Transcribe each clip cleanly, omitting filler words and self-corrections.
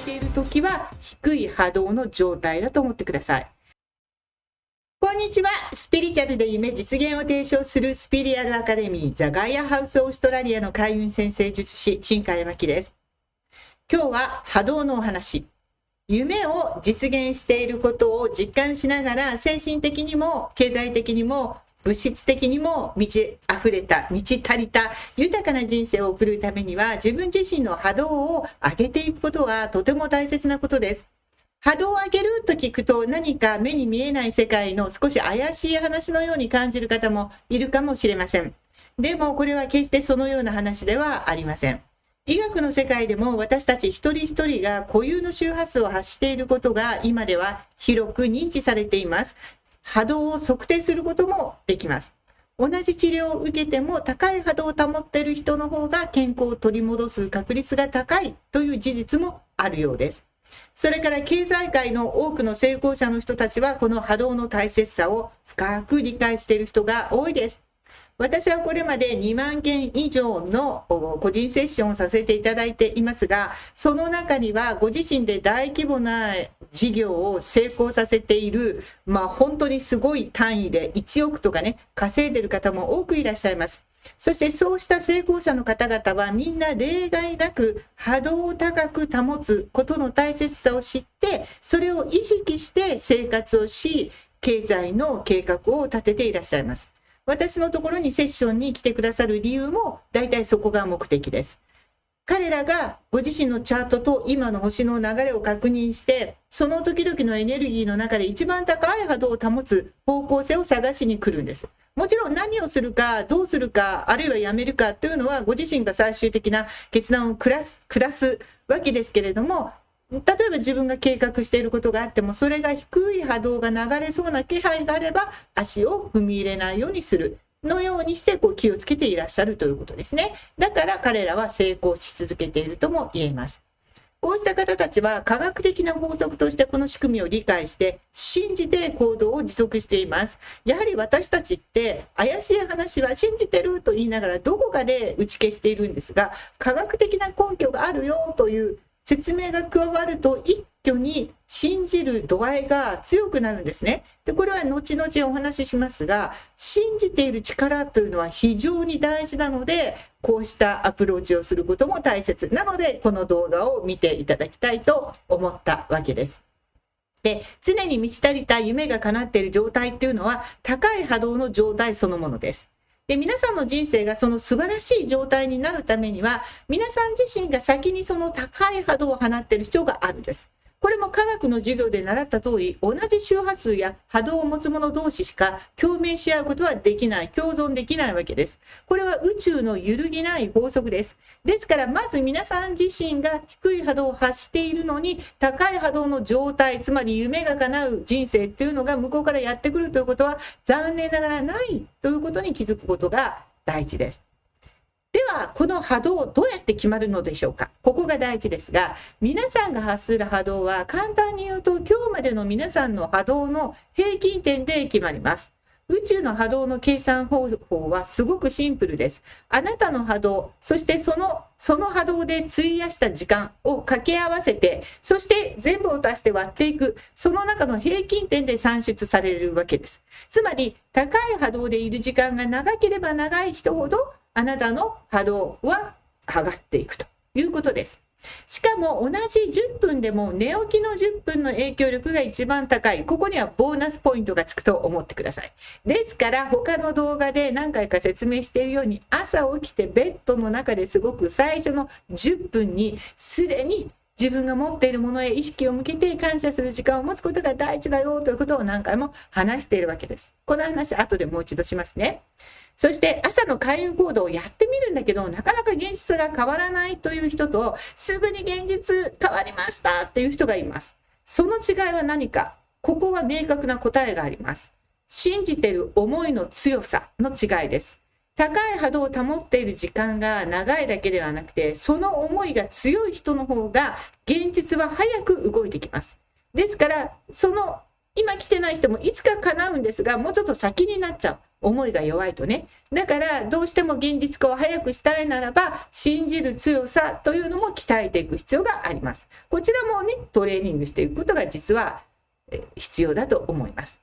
ているときは低い波動の状態だと思ってください。こんにちは。スピリチュアルで夢実現を提唱するスピリアルアカデミーザ・ガイアハウスオーストラリアの開運先生術師新海真希です。今日は波動のお話。夢を実現していることを実感しながら精神的にも経済的にも物質的にも満ち溢れた、満ち足りた豊かな人生を送るためには自分自身の波動を上げていくことはとても大切なことです。波動を上げると聞くと何か目に見えない世界の少し怪しい話のように感じる方もいるかもしれません。でもこれは決してそのような話ではありません。医学の世界でも私たち一人一人が固有の周波数を発していることが今では広く認知されています。波動を測定することもできます。同じ治療を受けても高い波動を保っている人の方が健康を取り戻す確率が高いという事実もあるようです。それから経済界の多くの成功者の人たちはこの波動の大切さを深く理解している人が多いです。私はこれまで2万件以上の個人セッションをさせていただいていますが、その中にはご自身で大規模な事業を成功させている、本当にすごい単位で1億とかね、稼いでいる方も多くいらっしゃいます。そしてそうした成功者の方々はみんな例外なく波動を高く保つことの大切さを知って、それを意識して生活をし、経済の計画を立てていらっしゃいます。私のところにセッションに来てくださる理由も大体そこが目的です。彼らがご自身のチャートと今の星の流れを確認して、その時々のエネルギーの中で一番高い波動を保つ方向性を探しに来るんです。もちろん何をするか、どうするか、あるいはやめるかというのはご自身が最終的な決断を下すわけですけれども、例えば自分が計画していることがあっても、それが低い波動が流れそうな気配があれば足を踏み入れないようにするのようにして気をつけていらっしゃるということですね。だから彼らは成功し続けているとも言えます。こうした方たちは科学的な法則としてこの仕組みを理解して信じて行動を持続しています。やはり私たちって怪しい話は信じてると言いながらどこかで打ち消しているんですが、科学的な根拠があるよという説明が加わると一挙に信じる度合いが強くなるんですね。で、これは後々お話ししますが、信じている力というのは非常に大事なので、こうしたアプローチをすることも大切なので、この動画を見ていただきたいと思ったわけです。で、常に満ち足りた夢が叶っている状態っていうのは高い波動の状態そのものです。で、皆さんの人生がその素晴らしい状態になるためには、皆さん自身が先にその高い波動を放っている必要があるんです。これも科学の授業で習った通り、同じ周波数や波動を持つ者同士しか共鳴し合うことはできない、共存できないわけです。これは宇宙の揺るぎない法則です。ですから、まず皆さん自身が低い波動を発しているのに、高い波動の状態、つまり夢が叶う人生っていうのが向こうからやってくるということは、残念ながらないということに気づくことが大事です。では、この波動どうやって決まるのでしょうか。ここが大事ですが、皆さんが発する波動は簡単に言うと今日までの皆さんの波動の平均点で決まります。宇宙の波動の計算方法はすごくシンプルです。あなたの波動、そしてその波動で費やした時間を掛け合わせて、そして全部を足して割っていく、その中の平均点で算出されるわけです。つまり、高い波動でいる時間が長ければ長い人ほど、あなたの波動は上がっていくということです。しかも同じ10分でも寝起きの10分の影響力が一番高い。ここにはボーナスポイントがつくと思ってください。ですから他の動画で何回か説明しているように、朝起きてベッドの中ですごく最初の10分にすでに自分が持っているものへ意識を向けて感謝する時間を持つことが大事だよということを何回も話しているわけです。この話後でもう一度しますね。そして朝の開運行動をやってみるんだけど、なかなか現実が変わらないという人と、すぐに現実変わりましたっていう人がいます。その違いは何か、ここは明確な答えがあります。信じている思いの強さの違いです。高い波動を保っている時間が長いだけではなくて、その思いが強い人の方が現実は早く動いてきます。ですから、今来てない人もいつか叶うんですが、もうちょっと先になっちゃう。思いが弱いとね。だからどうしても現実化を早くしたいならば、信じる強さというのも鍛えていく必要があります。こちらもね、トレーニングしていくことが実は必要だと思います。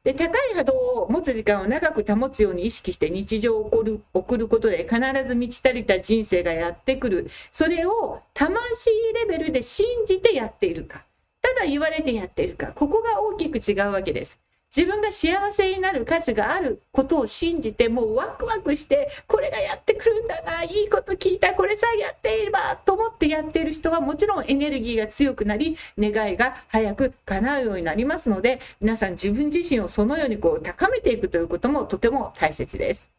で、高い波動を持つ時間を長く保つように意識して日常を送ることで必ず満ち足りた人生がやってくる。それを魂レベルで信じてやっているか、ただ言われてやっているか、ここが大きく違うわけです。自分が幸せになる価値があることを信じて、もうワクワクして、これがやってくるんだな、いいこと聞いた、これさえやっていればと思ってやっている人はもちろんエネルギーが強くなり、願いが早く叶うようになりますので、皆さん自分自身をそのように高めていくということもとても大切です。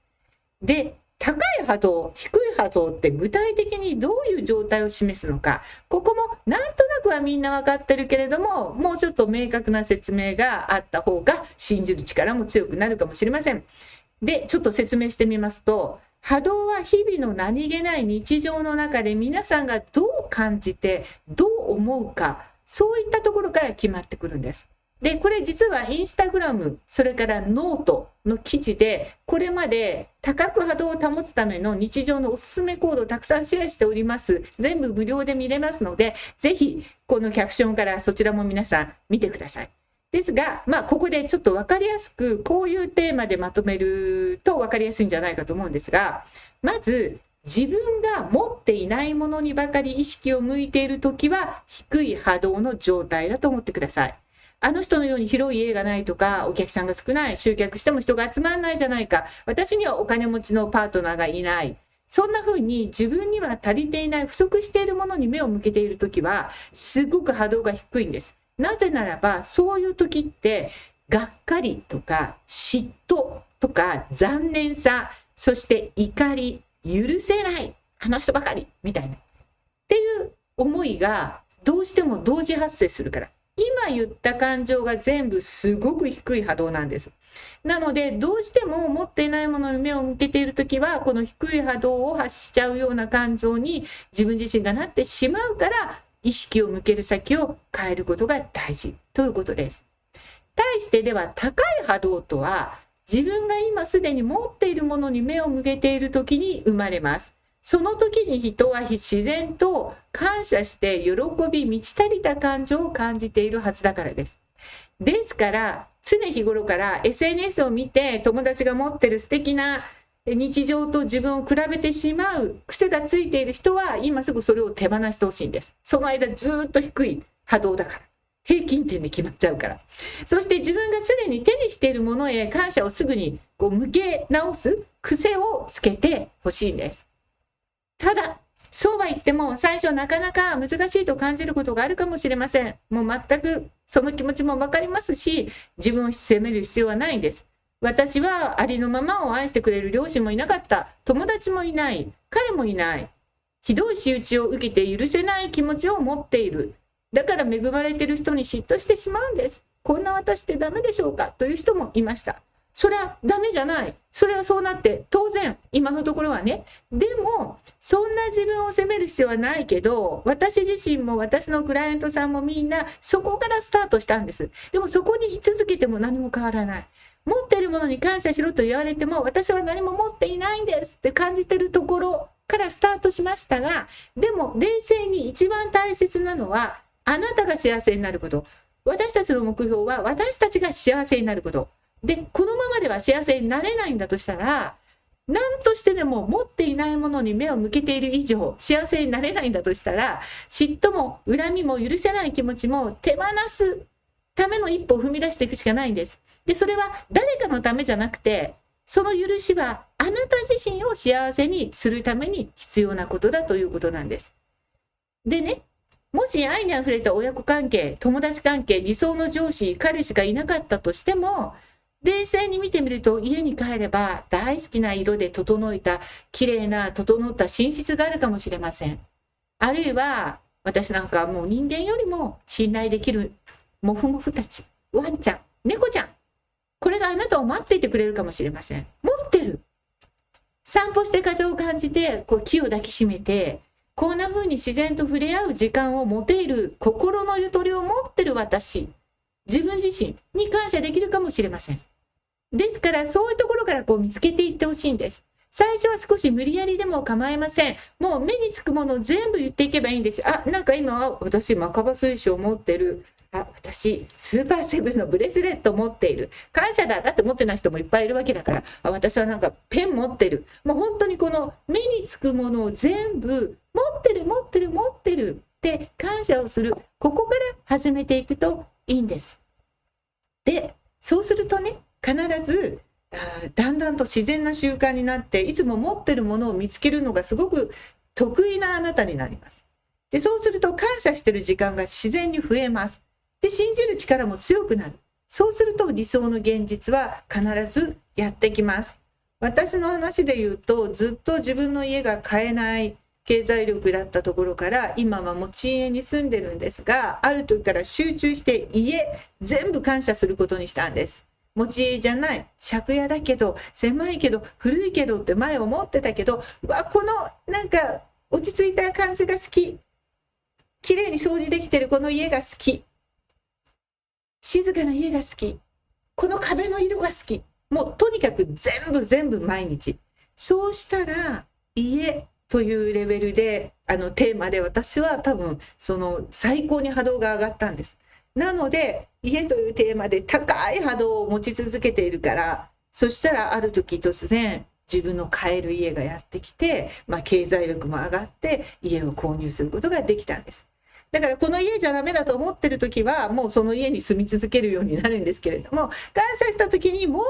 で、高い波動、低い波動って具体的にどういう状態を示すのか、ここもなんとなくはみんな分かってるけれども、もうちょっと明確な説明があった方が信じる力も強くなるかもしれません。で、ちょっと説明してみますと、波動は日々の何気ない日常の中で皆さんがどう感じてどう思うか、そういったところから決まってくるんです。で、これ実はインスタグラム、それからノートの記事で、これまで高く波動を保つための日常のおすすめ行動をたくさんシェアしております。全部無料で見れますので、ぜひこのキャプションからそちらも皆さん見てください。ですが、ここでちょっと分かりやすく、こういうテーマでまとめると分かりやすいんじゃないかと思うんですが、まず、自分が持っていないものにばかり意識を向いているときは、低い波動の状態だと思ってください。あの人のように広い家がないとか、お客さんが少ない、集客しても人が集まらないじゃないか、私にはお金持ちのパートナーがいない。そんな風に自分には足りていない、不足しているものに目を向けているときは、すごく波動が低いんです。なぜならば、そういうときって、がっかりとか、嫉妬とか、残念さ、そして怒り、許せない、あの人ばかり、みたいな。っていう思いが、どうしても同時発生するから。今言った感情が全部すごく低い波動なんです。なので、どうしても持っていないものに目を向けているときは、この低い波動を発しちゃうような感情に自分自身がなってしまうから、意識を向ける先を変えることが大事ということです。対してでは、高い波動とは、自分が今すでに持っているものに目を向けているときに生まれます。その時に人は自然と感謝して喜び満ち足りた感情を感じているはずだからです。ですから常日頃から SNS を見て友達が持ってる素敵な日常と自分を比べてしまう癖がついている人は今すぐそれを手放してほしいんです。その間ずっと低い波動だから。平均点で決まっちゃうから。そして自分がすでに手にしているものへ感謝をすぐに向け直す癖をつけてほしいんです。ただ、そうは言っても最初なかなか難しいと感じることがあるかもしれません。もう全くその気持ちもわかりますし、自分を責める必要はないんです。私はありのままを愛してくれる両親もいなかった。友達もいない。彼もいない。ひどい仕打ちを受けて許せない気持ちを持っている。だから恵まれている人に嫉妬してしまうんです。こんな私ってダメでしょうかという人もいました。それはダメじゃない。それはそうなって当然、今のところはね。でも、そんな自分を責める必要はないけど、私自身も私のクライアントさんもみんなそこからスタートしたんです。でもそこに居続けても何も変わらない。持っているものに感謝しろと言われても、私は何も持っていないんですって感じているところからスタートしましたが、でも冷静に一番大切なのは、あなたが幸せになること。私たちの目標は私たちが幸せになること。で、このままでは幸せになれないんだとしたら、何としてでも持っていないものに目を向けている以上、幸せになれないんだとしたら、嫉妬も恨みも許せない気持ちも手放すための一歩を踏み出していくしかないんです。で、それは誰かのためじゃなくて、その許しはあなた自身を幸せにするために必要なことだということなんです。でね、もし愛にあふれた親子関係、友達関係、理想の上司、彼氏がいなかったとしても、冷静に見てみると家に帰れば大好きな色で整えた綺麗な整った寝室があるかもしれません。あるいは私なんかはもう人間よりも信頼できるモフモフたち、ワンちゃん、猫ちゃん、これがあなたを待っていてくれるかもしれません。持ってる。散歩して風を感じて木を抱きしめてこんな風に自然と触れ合う時間を持ている心のゆとりを持ってる私、自分自身に感謝できるかもしれません。ですからそういうところから見つけていってほしいんです。最初は少し無理やりでも構いません。もう目につくものを全部言っていけばいいんです。なんか今は私マカバ水晶を持ってる。私スーパーセブンのブレスレット持っている。感謝だって持ってない人もいっぱいいるわけだから。私はなんかペン持ってる。もう本当にこの目につくものを全部持ってるって感謝をする。ここから始めていくといいんです。で、そうするとね、必ずだんだんと自然な習慣になって、いつも持ってるものを見つけるのがすごく得意なあなたになります。で、そうすると感謝してる時間が自然に増えます。で、信じる力も強くなる。そうすると理想の現実は必ずやってきます。私の話で言うと、ずっと自分の家が買えない経済力だったところから、今は持ち家に住んでるんですが、ある時から集中して家全部感謝することにしたんです。持ち家じゃない、借家だけど、狭いけど、古いけどって前思ってたけど、このなんか落ち着いた感じが好き。綺麗に掃除できてるこの家が好き。静かな家が好き。この壁の色が好き。もうとにかく全部毎日。そうしたら家というレベルでテーマで私は多分その最高に波動が上がったんです。なので家というテーマで高い波動を持ち続けているから、そしたらある時突然自分の買える家がやってきて、経済力も上がって家を購入することができたんです。だからこの家じゃダメだと思ってる時はもうその家に住み続けるようになるんですけれども、感謝した時にもっ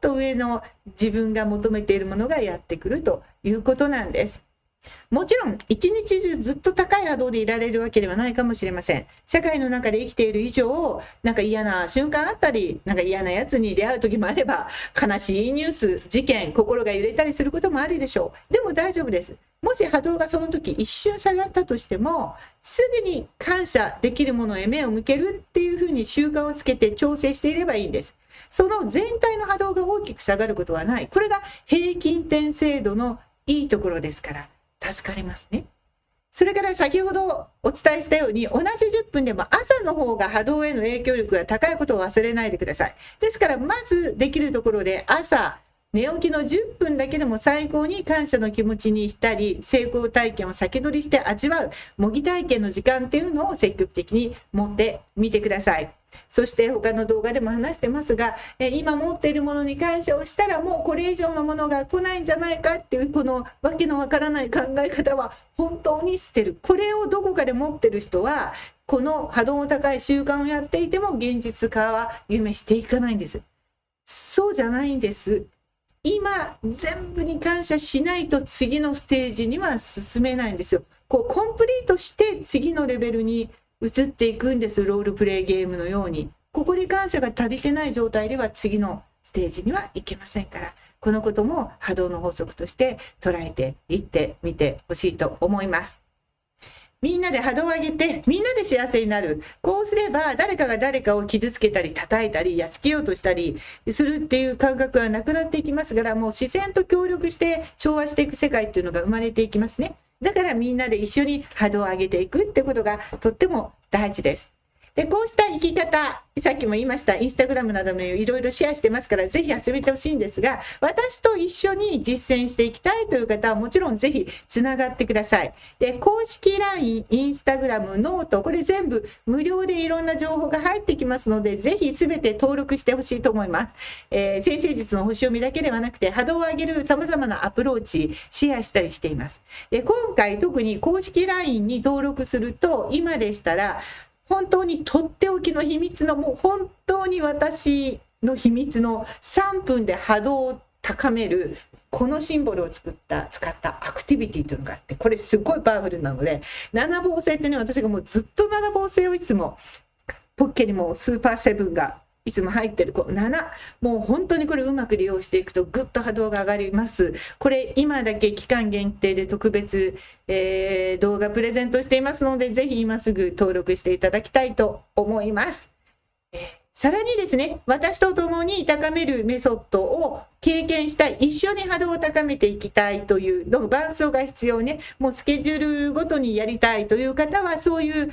と上の自分が求めているものがやってくるということなんです。もちろん一日中ずっと高い波動でいられるわけではないかもしれません。社会の中で生きている以上、なんか嫌な瞬間あったり、なんか嫌なやつに出会う時もあれば、悲しいニュース、事件、心が揺れたりすることもあるでしょう。でも大丈夫です。もし波動がその時一瞬下がったとしても、すぐに感謝できるものへ目を向けるっていうふうに習慣をつけて調整していればいいんです。その全体の波動が大きく下がることはない。これが平均点制度のいいところですから、助かりますね。それから先ほどお伝えしたように、同じ10分でも朝の方が波動への影響力が高いことを忘れないでください。ですからまずできるところで朝寝起きの10分だけでも最高に感謝の気持ちにしたり、成功体験を先取りして味わう模擬体験の時間っていうのを積極的に持ってみてください。そして他の動画でも話してますが、今持っているものに感謝をしたらもうこれ以上のものが来ないんじゃないかっていうこのわけのわからない考え方は本当に捨てる。これをどこかで持ってる人はこの波動の高い習慣をやっていても現実化は夢していかないんです。そうじゃないんです。今全部に感謝しないと次のステージには進めないんですよ。コンプリートして次のレベルに移っていくんです。ロールプレイゲームのように。ここで感謝が足りてない状態では次のステージにはいけませんから、このことも波動の法則として捉えていってみてほしいと思います。みんなで波動を上げてみんなで幸せになる。こうすれば誰かが誰かを傷つけたり叩いたりやっつけようとしたりするっていう感覚はなくなっていきますから、もう自然と協力して調和していく世界っていうのが生まれていきますね。だからみんなで一緒に波動を上げていくってことがとっても大事です。で、こうした生き方、さっきも言いました、インスタグラムなどもいろいろシェアしてますから、ぜひ始めてほしいんですが、私と一緒に実践していきたいという方は、もちろんぜひつながってください。で、公式 LINE、インスタグラム、ノート、これ全部無料でいろんな情報が入ってきますので、ぜひ全て登録してほしいと思います。先生術の星読みだけではなくて、波動を上げる様々なアプローチ、シェアしたりしています。で、今回特に公式 LINE に登録すると、今でしたら、本当にとっておきの秘密の、もう本当に私の秘密の3分で波動を高めるこのシンボルを使ったアクティビティというのがあって、これすごいパワフルなので、七芒星ってね、私がもうずっと七芒星をいつもポッケにもスーパーセブンがいつも入ってる7、もう本当にこれうまく利用していくとぐっと波動が上がります。これ今だけ期間限定で特別、動画プレゼントしていますので、ぜひ今すぐ登録していただきたいと思います。さらにですね、私と共に高めるメソッドを経験したい、一緒に波動を高めていきたいというの伴走が必要ね、もうスケジュールごとにやりたいという方は、そういう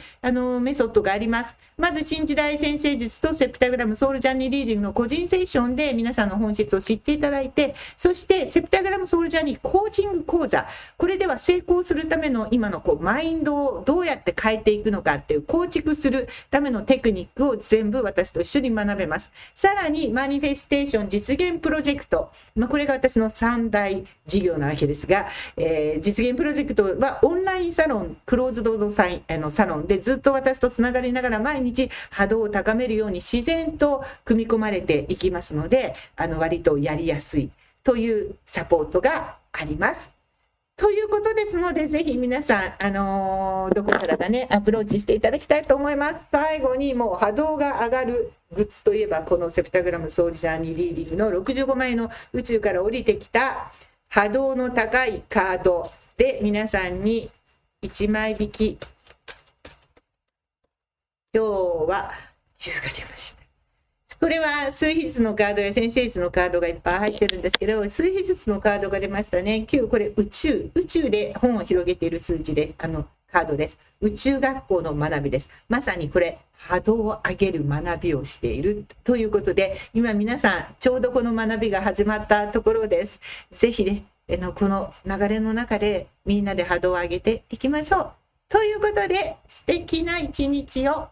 メソッドがあります。まず、新時代先生術とセプタグラムソウルジャーニーリーディングの個人セッションで皆さんの本質を知っていただいて、そしてセプタグラムソウルジャーニーコーチング講座、これでは成功するための今のマインドをどうやって変えていくのかっていう構築するためのテクニックを全部私と一緒に学べます。さらにマニフェステーション実現プロジェクト、これが私の3大事業なわけですが、実現プロジェクトはオンラインサロン、クローズドのサロンでずっと私とつながりながら毎日波動を高めるように自然と組み込まれていきますので、割とやりやすいというサポートがあります。ということですので、ぜひ皆さん、どこからかね、アプローチしていただきたいと思います。最後にもう波動が上がるグッズといえば、このセプタグラムソウルジャーニーリーディングの65枚の宇宙から降りてきた波動の高いカードで皆さんに1枚引き、今日は9が出ました。これは数日のカードや先生術のカードがいっぱい入ってるんですけど、数日のカードが出ましたね。9、これ宇宙で本を広げている数字で、カードです。宇宙学校の学びです。まさにこれ、波動を上げる学びをしているということで、今皆さん、ちょうどこの学びが始まったところです。ぜひね、この流れの中でみんなで波動を上げていきましょう。ということで、素敵な一日を。